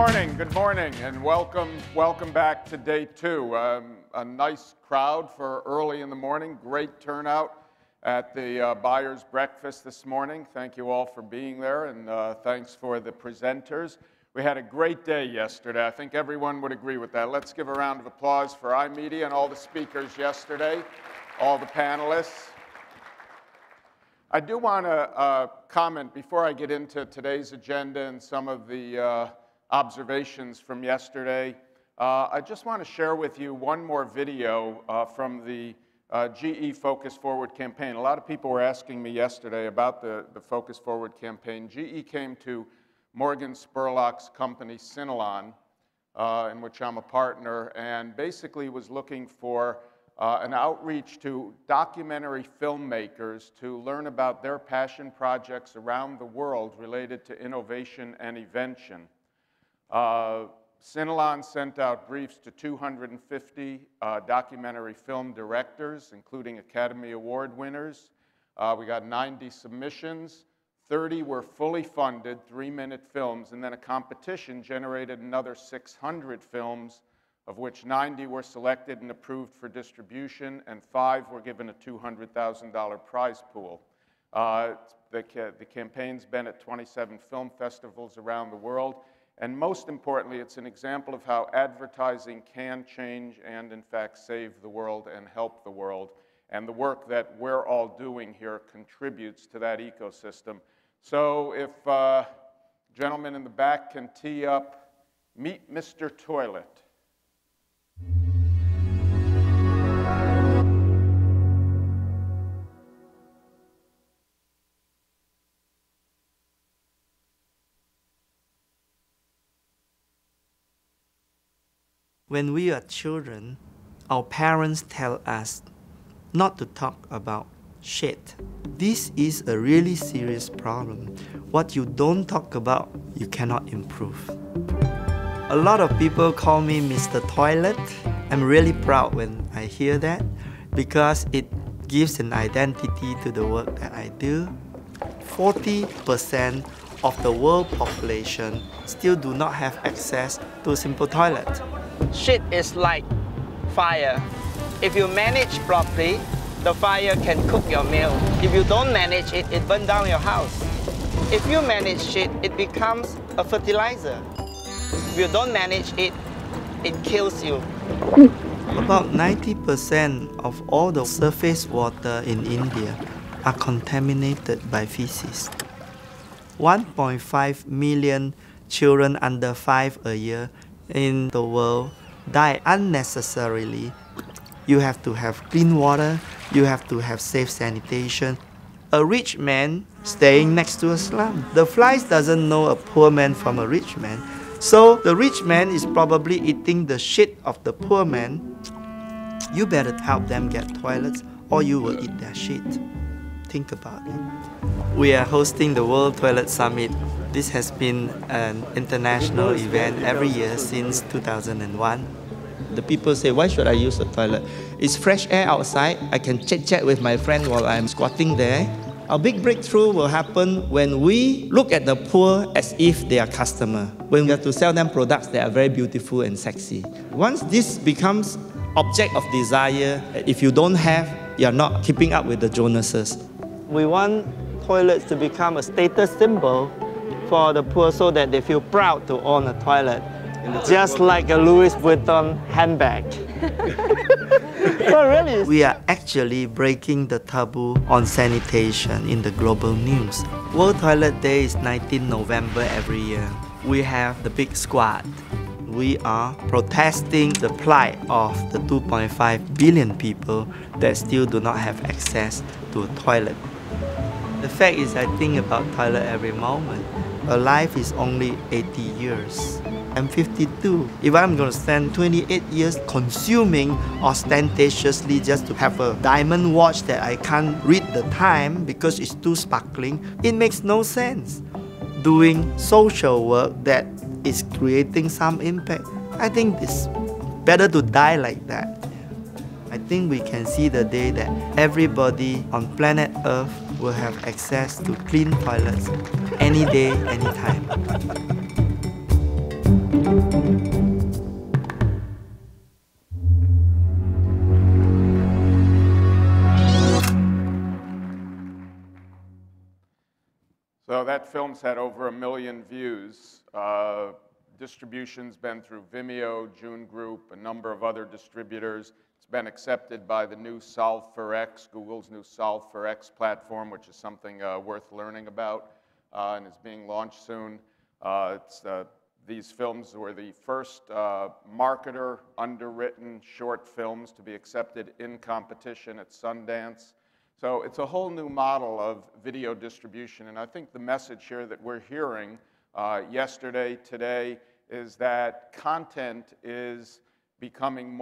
Good morning, and welcome back to day two. A nice crowd for early in the morning. Great turnout at the Buyers Breakfast this morning. Thank you all for being there, and thanks for the presenters. We had a great day yesterday. I think everyone would agree with that. Let's give a round of applause for iMedia and all the speakers yesterday, all the panelists. I do want to comment before I get into today's agenda and some of the observations from yesterday. I just want to share with you one more video from the GE Focus Forward campaign. A lot of people were asking me yesterday about the Focus Forward campaign. GE came to Morgan Spurlock's company, Synalon, in which I'm a partner, and basically was looking for an outreach to documentary filmmakers to learn about their passion projects around the world related to innovation and invention. Synalon sent out briefs to 250 documentary film directors, including Academy Award winners. We got 90 submissions. 30 were fully funded, 3-minute films, and then a competition generated another 600 films, of which 90 were selected and approved for distribution, and 5 were given a $200,000 prize pool. The campaign's been at 27 film festivals around the world, and most importantly, it's an example of how advertising can change and, in fact, save the world and help the world. And the work that we're all doing here contributes to that ecosystem. So if gentlemen in the back can tee up, meet Mr. Toilet. When we are children, our parents tell us not to talk about shit. This is a really serious problem. What you don't talk about, you cannot improve. A lot of people call me Mr. Toilet. I'm really proud when I hear that because it gives an identity to the work that I do. 40% of the world population still do not have access to a simple toilet. Shit is like fire. If you manage properly, the fire can cook your meal. If you don't manage it, it burns down your house. If you manage shit, it becomes a fertilizer. If you don't manage it, it kills you. About 90% of all the surface water in India are contaminated by feces. 1.5 million children under 5 a year in the world die unnecessarily. You have to have clean water, you have to have safe sanitation. A rich man staying next to a slum. The flies doesn't know a poor man from a rich man. So the rich man is probably eating the shit of the poor man. You better help them get toilets or you will eat their shit. Think about it. We are hosting the World Toilet Summit. This has been an international event every year since 2001. The people say, why should I use a toilet? It's fresh air outside. I can chit-chat with my friend while I'm squatting there. Our big breakthrough will happen when we look at the poor as if they are customers. When we have to sell them products that are very beautiful and sexy. Once this becomes object of desire, if you don't have, you're not keeping up with the Jonases. We want toilets to become a status symbol for the poor so that they feel proud to own a toilet. Just like a Louis Vuitton handbag. Really? We are actually breaking the taboo on sanitation in the global news. World Toilet Day is 19 November every year. We have the big squad. We are protesting the plight of the 2.5 billion people that still do not have access to a toilet. The fact is, I think about toilet every moment. A life is only 80 years. I'm 52. If I'm going to spend 28 years consuming ostentatiously just to have a diamond watch that I can't read the time because it's too sparkling, it makes no sense. Doing social work that is creating some impact, I think it's better to die like that. I think we can see the day that everybody on planet Earth will have access to clean toilets any day, anytime. So that film's had over 1 million views. Distribution's been through Vimeo, June Group, a number of other distributors. It's been accepted by the new Solve for X, Google's new Solve for X platform, which is something worth learning about, and is being launched soon. These films were the first marketer underwritten short films to be accepted in competition at Sundance. So it's a whole new model of video distribution, and I think the message here that we're hearing yesterday, today, is that content is becoming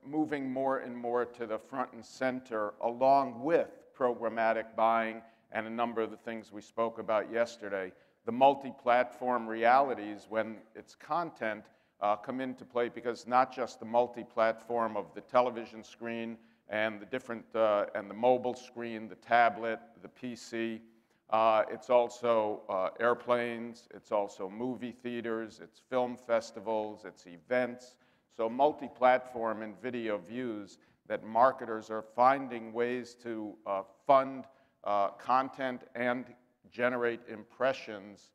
moving more and more to the front and center, along with programmatic buying and a number of the things we spoke about yesterday. The multi-platform realities, when it's content, come into play because not just the multi-platform of the television screen and the different, and the mobile screen, the tablet, the PC. It's also airplanes, it's also movie theaters, it's film festivals, it's events. So multi-platform and video views that marketers are finding ways to fund content and generate impressions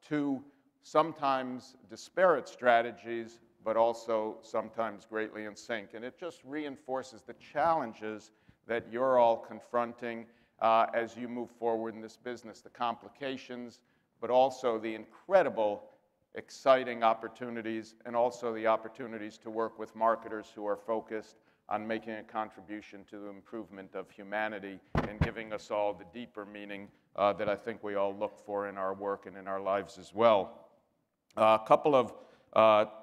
to sometimes disparate strategies, but also sometimes greatly in sync. And it just reinforces the challenges that you're all confronting as you move forward in this business, the complications, but also the incredible, exciting opportunities, and also the opportunities to work with marketers who are focused on making a contribution to the improvement of humanity and giving us all the deeper meaning that I think we all look for in our work and in our lives as well. A couple of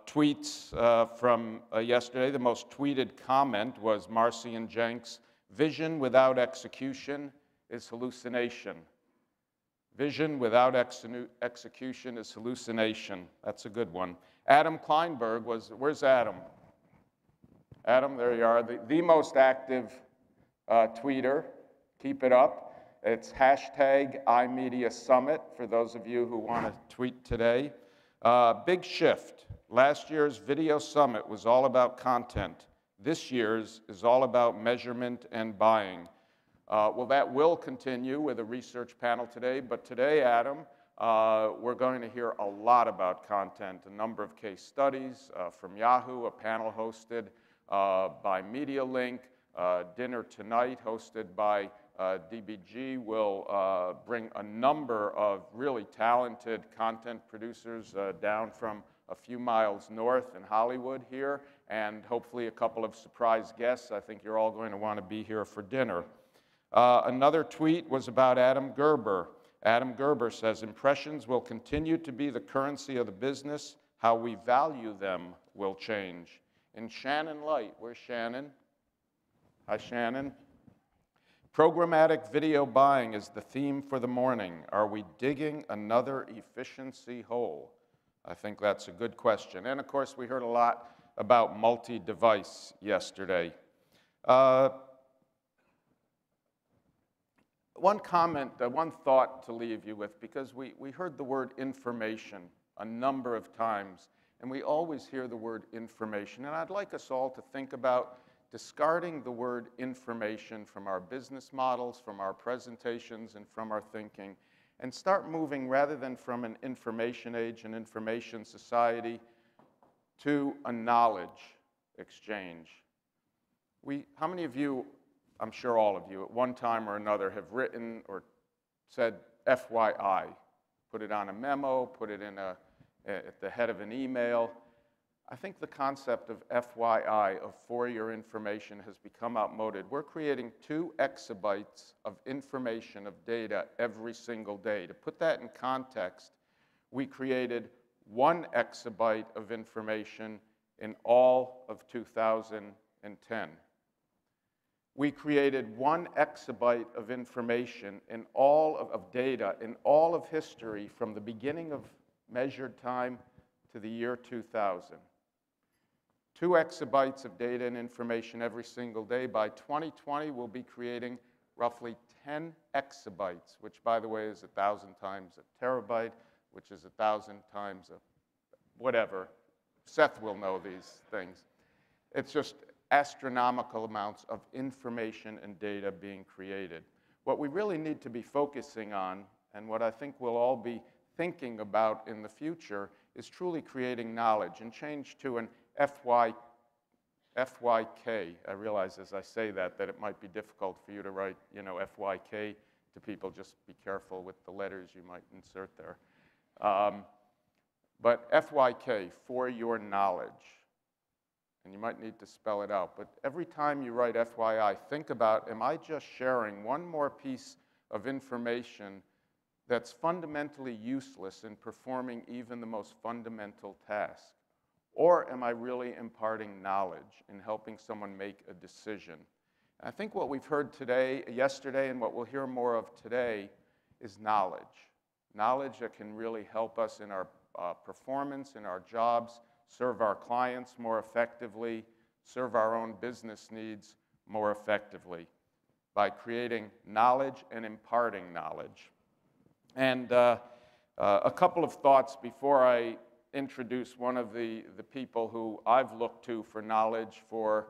tweets from yesterday. The most tweeted comment was Marcy and Jenks, "Vision without execution is hallucination." Vision without execution is hallucination. That's a good one. Adam Kleinberg was, where's Adam? Adam, there you are, the most active tweeter. Keep it up. It's hashtag iMedia Summit for those of you who want to tweet today. Big shift. Last year's video summit was all about content. This year's is all about measurement and buying. Well, that will continue with a research panel today, but today, Adam, we're going to hear a lot about content, a number of case studies from Yahoo, a panel hosted by MediaLink, dinner tonight hosted by DBG will bring a number of really talented content producers down from a few miles north in Hollywood here, and hopefully a couple of surprise guests. I think you're all going to want to be here for dinner. Another tweet was about Adam Gerber. Adam Gerber says, "Impressions will continue to be the currency of the business. How we value them will change." And Shannon Light, where's Shannon? Hi, Shannon. "Programmatic video buying is the theme for the morning. Are we digging another efficiency hole?" I think that's a good question. And of course, we heard a lot about multi-device yesterday. One comment, one thought to leave you with, because we heard the word information a number of times, and we always hear the word information. And I'd like us all to think about discarding the word information from our business models, from our presentations, and from our thinking, and start moving, rather than from an information age and information society, to a knowledge exchange. How many of you, I'm sure all of you, at one time or another have written or said FYI, put it on a memo, put it in at the head of an email? I think the concept of FYI, of for your information, has become outmoded. We're creating 2 exabytes of information, of data, every single day. To put that in context, we created 1 exabyte of information in all of 2010. We created 1 exabyte of information in all of data, in all of history, from the beginning of measured time to the year 2000. 2 exabytes of data and information every single day. By 2020, we'll be creating roughly 10 exabytes, which, by the way, is 1,000 times a terabyte, which is 1,000 times a whatever, Seth will know these things. It's just astronomical amounts of information and data being created. What we really need to be focusing on, and what I think we'll all be thinking about in the future, is truly creating knowledge, and change to an FYK. I realize as I say that it might be difficult for you to write, FYK to people. Just be careful with the letters you might insert there. But FYK, for your knowledge. And you might need to spell it out. But every time you write FYI, think about, am I just sharing one more piece of information that's fundamentally useless in performing even the most fundamental task? Or am I really imparting knowledge in helping someone make a decision? And I think what we've heard yesterday, and what we'll hear more of today is knowledge. Knowledge that can really help us in our performance, in our jobs, serve our clients more effectively, serve our own business needs more effectively by creating knowledge and imparting knowledge. And a couple of thoughts before I introduce one of the people who I've looked to for knowledge for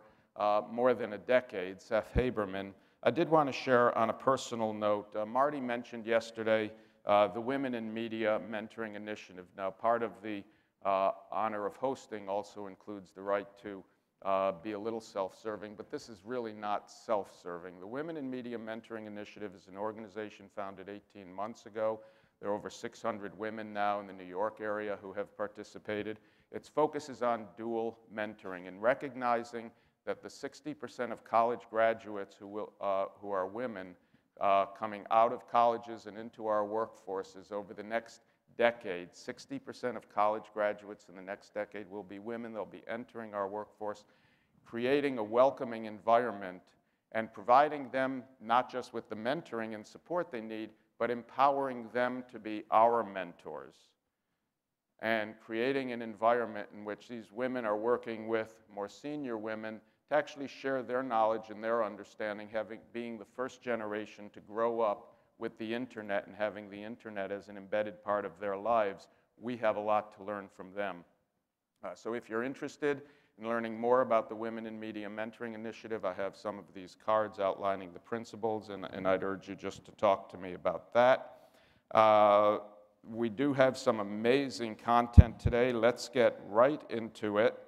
more than a decade, Seth Haberman. I did want to share on a personal note, Marty mentioned yesterday the Women in Media Mentoring Initiative. Now, part of the honor of hosting also includes the right to be a little self-serving, but this is really not self-serving. The Women in Media Mentoring Initiative is an organization founded 18 months ago. There are over 600 women now in the New York area who have participated. Its focus is on dual mentoring and recognizing that the 60% of college graduates who are women coming out of colleges and into our workforces over the next decade, 60% of college graduates in the next decade will be women. They'll be entering our workforce, creating a welcoming environment and providing them not just with the mentoring and support they need, but empowering them to be our mentors and creating an environment in which these women are working with more senior women to actually share their knowledge and their understanding, being the first generation to grow up with the internet and having the internet as an embedded part of their lives. We have a lot to learn from them. So if you're interested in learning more about the Women in Media Mentoring Initiative, I have some of these cards outlining the principles, and I'd urge you just to talk to me about that. We do have some amazing content today. Let's get right into it.